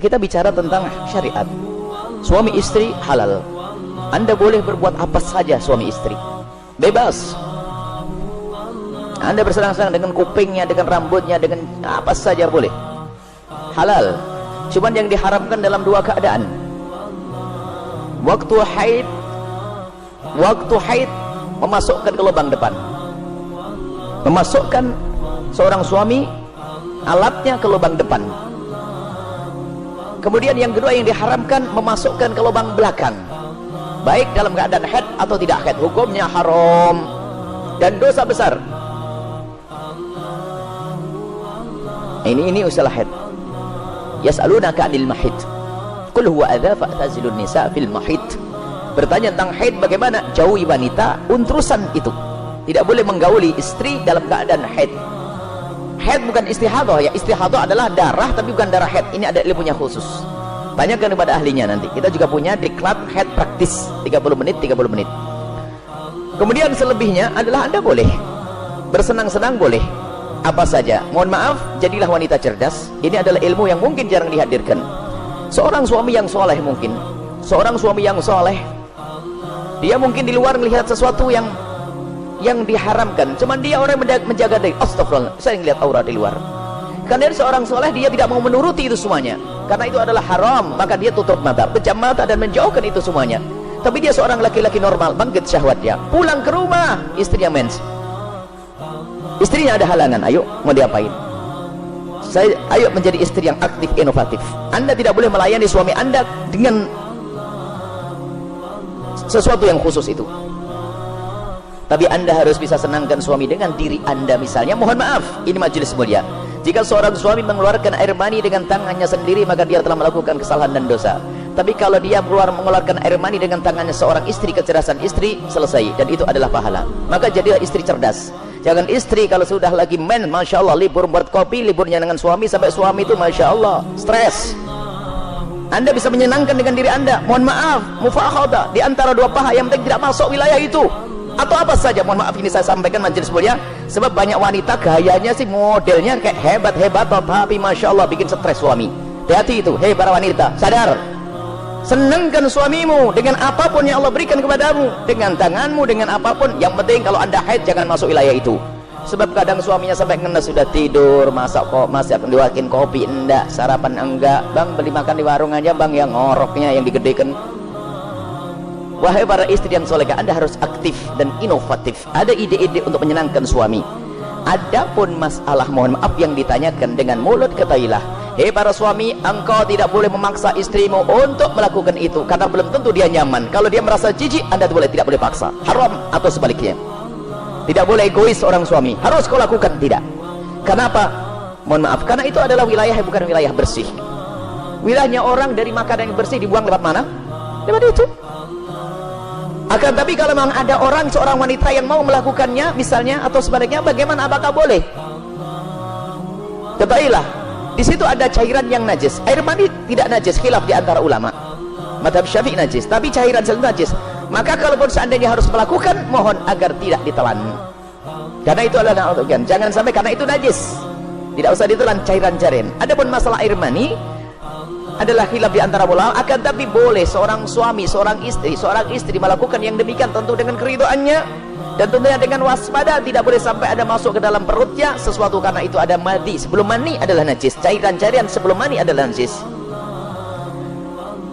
kita bicara tentang syariat. Suami istri halal. Anda boleh berbuat apa saja suami istri. Bebas. Anda bersenang-senang dengan kupingnya, dengan rambutnya, dengan apa saja boleh. Halal. Cuman yang diharamkan dalam dua keadaan. Waktu haid memasukkan ke lubang depan. Memasukkan seorang suami alatnya ke lubang depan. Kemudian yang kedua yang diharamkan memasukkan ke lubang belakang, baik dalam keadaan haid atau tidak haid. Hukumnya haram dan dosa besar. Ini usalah haid. Yas'alunaka 'anil mahid qul huwa adza fa'tazilun nisa fil mahid. Bertanya tentang haid, bagaimana? Jauhi wanita untrusan itu. Tidak boleh menggauli istri dalam keadaan haid. Haid bukan istihadah ya. Istihadah adalah darah tapi bukan darah haid. Ini ada ilmunya khusus. Tanyakan kepada ahlinya nanti. Kita juga punya diklat haid praktis 30 menit. Kemudian selebihnya adalah Anda boleh bersenang-senang, boleh apa saja. Mohon maaf, jadilah wanita cerdas. Ini adalah ilmu yang mungkin jarang dihadirkan. Seorang suami yang soleh mungkin, seorang suami yang soleh, dia mungkin di luar melihat sesuatu yang diharamkan, cuman dia orang menjaga diri. Astagfirullah, saya ngelihat aura di luar. Karena dia seorang soleh, dia tidak mau menuruti itu semuanya, karena itu adalah haram, maka dia tutup mata, pejam mata dan menjauhkan itu semuanya. Tapi dia seorang laki-laki normal, bangkit syahwatnya, pulang ke rumah, istrinya mens, istrinya ada halangan, ayo mau diapain? Ayo menjadi istri yang aktif, inovatif. Anda tidak boleh melayani suami Anda dengan sesuatu yang khusus itu. Tapi Anda harus bisa senangkan suami dengan diri Anda misalnya. Mohon maaf, ini majelis mulia. Jika seorang suami mengeluarkan air mani dengan tangannya sendiri, maka dia telah melakukan kesalahan dan dosa. Tapi kalau dia mengeluarkan air mani dengan tangannya seorang istri, kecerdasan istri, selesai. Dan itu adalah pahala. Maka jadilah istri cerdas. Jangan istri kalau sudah lagi Masya Allah, libur buat kopi, liburnya dengan suami, sampai suami itu Masya Allah, stres. Anda bisa menyenangkan dengan diri Anda. Mohon maaf, mufakhadah di antara dua paha yang penting tidak masuk wilayah itu. Atau apa saja, mohon maaf ini saya sampaikan majelis mulia, sebab banyak wanita gayanya sih modelnya kayak hebat-hebat, tapi Masya Allah bikin stres suami. Hati-hati itu, hei para wanita, sadar. Senangkan suamimu dengan apapun yang Allah berikan kepadamu, dengan tanganmu, dengan apapun. Yang penting kalau Anda haid jangan masuk wilayah itu. Sebab kadang suaminya sampai ngenes sudah tidur, masih akan diwakin kopi enggak, sarapan enggak, bang beli makan di warung aja bang, yang ngoroknya yang digedekan. Wahai para istri yang solehah, Anda harus aktif dan inovatif. Ada ide-ide untuk menyenangkan suami. Adapun masalah mohon maaf yang ditanyakan dengan mulut, ketahuilah, hei para suami, engkau tidak boleh memaksa istrimu untuk melakukan itu, karena belum tentu dia nyaman. Kalau dia merasa jijik, Anda tidak boleh paksa. Haram. Atau sebaliknya, tidak boleh egois seorang suami, harus kau lakukan, tidak. Kenapa? Mohon maaf, karena itu adalah wilayah yang bukan wilayah bersih. Wilayahnya orang dari makanan yang bersih dibuang lewat mana? Lewat itu. Akan tapi kalau memang ada seorang wanita yang mau melakukannya misalnya atau sebaliknya, bagaimana, apakah boleh? Ketahuilah, di situ ada cairan yang najis. Air mani tidak najis, khilaf di antara ulama. Mazhab Syafi'i najis, tapi cairan selalu najis. Maka kalaupun seandainya harus melakukan, mohon agar tidak ditelan. Karena itu adalah jangan sampai karena itu najis. Tidak usah ditelan cairan-cairan. Adapun masalah air mani adalah khilaf di antara ulama, akan tapi boleh seorang suami, seorang istri melakukan yang demikian tentu dengan keridhaannya dan tentunya dengan waspada. Tidak boleh sampai ada masuk ke dalam perutnya sesuatu, karena itu ada madi. Sebelum mani adalah najis, cairan-cairan sebelum mani adalah najis.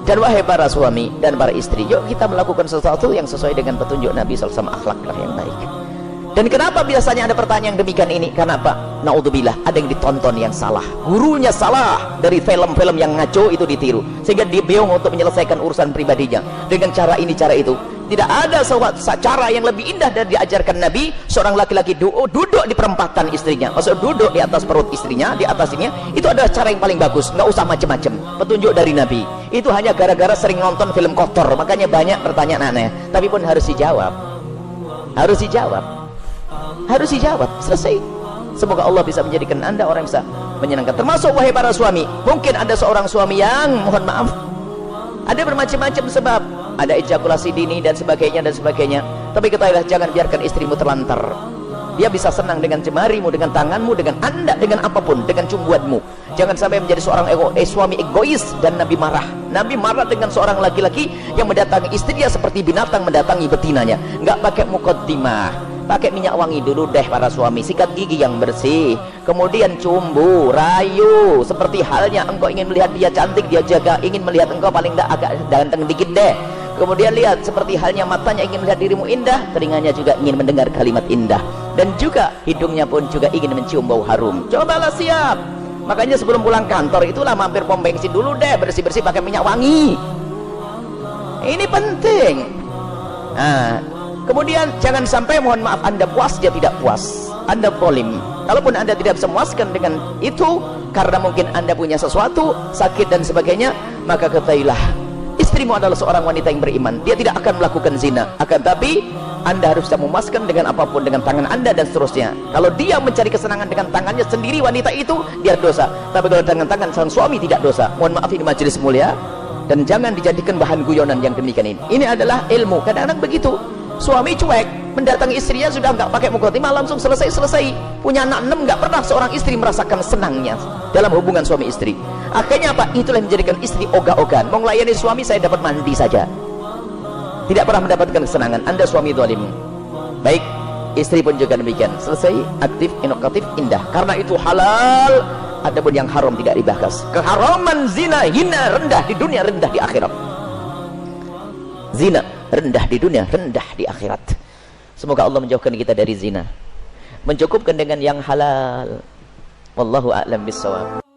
Dan wahai para suami dan para istri, yuk kita melakukan sesuatu yang sesuai dengan petunjuk Nabi SAW, akhlaklah yang baik. Dan kenapa biasanya ada pertanyaan demikian ini? Karena apa? Naudzubillah, ada yang ditonton yang salah, gurunya salah, dari film-film yang ngaco itu ditiru, sehingga dia bingung untuk menyelesaikan urusan pribadinya dengan cara ini, cara itu. Tidak ada cara yang lebih indah dari diajarkan Nabi. Seorang laki-laki duduk di perempatan istrinya, maksud duduk di atas perut istrinya, di atas ini, itu adalah cara yang paling bagus. Nggak usah macam-macam, petunjuk dari Nabi. Itu hanya gara-gara sering nonton film kotor, makanya banyak pertanyaan aneh. Tapi pun harus dijawab, harus dijawab, selesai. Semoga Allah bisa menjadikan Anda orang yang bisa menyenangkan. Termasuk wahai para suami, mungkin ada seorang suami yang mohon maaf, ada bermacam-macam sebab, ada ejakulasi dini dan sebagainya. Tapi ketahuilah, jangan biarkan istrimu terlantar. Dia bisa senang dengan jemarimu, dengan tanganmu, dengan anda, dengan apapun, dengan cumbuanmu. Jangan sampai menjadi seorang suami egois. Dan Nabi marah. Nabi marah dengan seorang laki-laki yang mendatangi istrinya seperti binatang mendatangi betinanya. Nggak pakai muqaddimah, pakai minyak wangi dulu deh para suami, sikat gigi yang bersih, kemudian cumbu, rayu, seperti halnya engkau ingin melihat dia cantik, dia jaga ingin melihat engkau paling tidak agak ganteng dikit deh. Kemudian lihat seperti halnya matanya ingin melihat dirimu indah, telinganya juga ingin mendengar kalimat indah, dan juga hidungnya pun juga ingin mencium bau harum. Cobalah siap. Makanya sebelum pulang kantor itulah mampir pom bensin dulu deh, bersih-bersih pakai minyak wangi. Ini penting. Nah, kemudian jangan sampai mohon maaf Anda puas dia tidak puas, Anda zalim. Kalaupun Anda tidak bisa memuaskan dengan itu karena mungkin Anda punya sesuatu sakit dan sebagainya, maka ketahuilah istrimu adalah seorang wanita yang beriman, dia tidak akan melakukan zina. Akan tapi Anda harus bisa memuaskan dengan apapun, dengan tangan Anda dan seterusnya. Kalau dia mencari kesenangan dengan tangannya sendiri, wanita itu, dia dosa. Tapi kalau dengan tangan sang suami tidak dosa. Mohon maaf, ini majelis mulia, dan jangan dijadikan bahan guyonan yang demikian ini. Ini adalah ilmu. Kadang-kadang begitu, suami cuek mendatangi istrinya sudah nggak pakai muqaddimah, langsung selesai. Punya anak 6, nggak pernah seorang istri merasakan senangnya dalam hubungan suami istri. Akhirnya apa? Itulah yang menjadikan istri ogah-ogahan. Mau melayani suami, saya dapat mandi saja, tidak pernah mendapatkan kesenangan. Anda suami zalim. Baik, istri pun juga demikian. Selesai, aktif, inovatif, indah. Karena itu halal. Adapun yang haram tidak dibahas. Keharaman zina, hina, rendah di dunia, rendah di akhirat. Zina rendah di dunia, rendah di akhirat. Semoga Allah menjauhkan kita dari zina, mencukupkan dengan yang halal. Wallahu a'lam bissawab.